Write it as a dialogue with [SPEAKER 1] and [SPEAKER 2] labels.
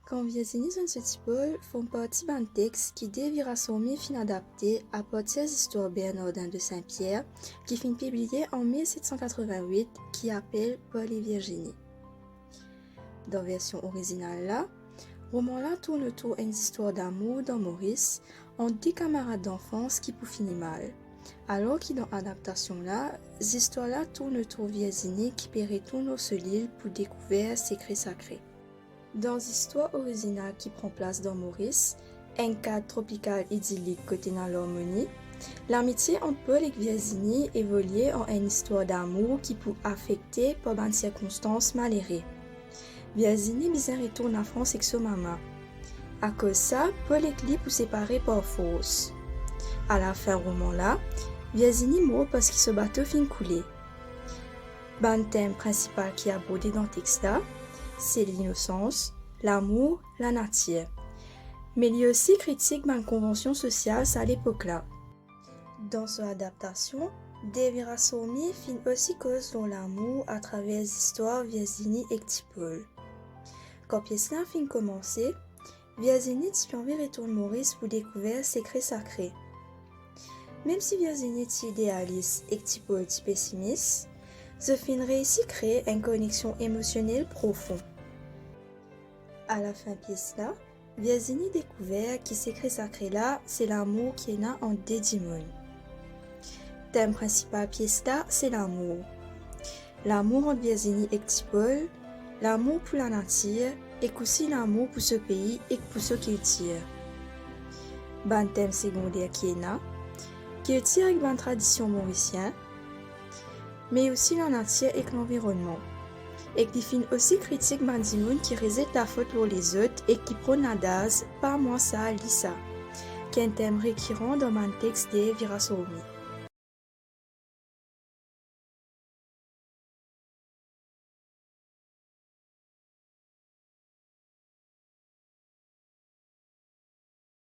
[SPEAKER 1] Quand Virginie Paul font partie d'un texte qui devra sommer fin adapté à partir des histoires Bernardin de Saint-Pierre qui fin publié en 1788 qui appelle Paul et Virginie. Dans la version originale là, roman là tourne autour d'une histoire d'amour dans Maurice entre deux camarades d'enfance qui pour finir mal. Alors que dans l'adaptation là, l'histoire là tourne autour Virginie qui peut retourner sur l'île pour découvrir secret sacré. Dans l'histoire originale qui prend place dans Maurice, un cadre tropical idyllique côté dans l'harmonie, l'amitié entre Paul et Virginie évolue en une histoire d'amour qui peut affecter par une circonstance malheureuses. Virginie bizarre retourne en France avec son maman. À cause de ça, Paul et Clip sont séparés par force. À la fin du roman là, Virginie meurt parce que ce bateau fin coulé. Le thème principal qui est abordé dans le texte là, c'est l'innocence, l'amour, la nature. Mais il y a aussi critique d'une convention sociale à l'époque-là. Dans son adaptation, Devira Somi fin aussi cause dans l'amour à travers l'histoire Virginie et Paul. Quand pièce-là fin commencé, Virginie envie retourne Maurice pour découvrir secret sacré. Même si Virginie est idéaliste et Paul est pessimiste, The film réussit à créer une connexion émotionnelle profonde. À la fin de la pièce là, Virginie découvert que secret sacré là, c'est l'amour qui est là en deux démons. Le thème principal de la pièce là, c'est l'amour. L'amour entre Virginie et Paul, l'amour pour la nature et aussi l'amour pour ce pays et pour ce qu'il tire. Le thème secondaire qui est là, qui tire avec une tradition mauricienne, mais aussi la nature et l'environnement, et qui finit aussi critique Bandimoun qui réside la faute pour les autres et qui prône la dase, pas moi ça, Lisa, qui est un thème récurrent dans mon texte de Virasomi.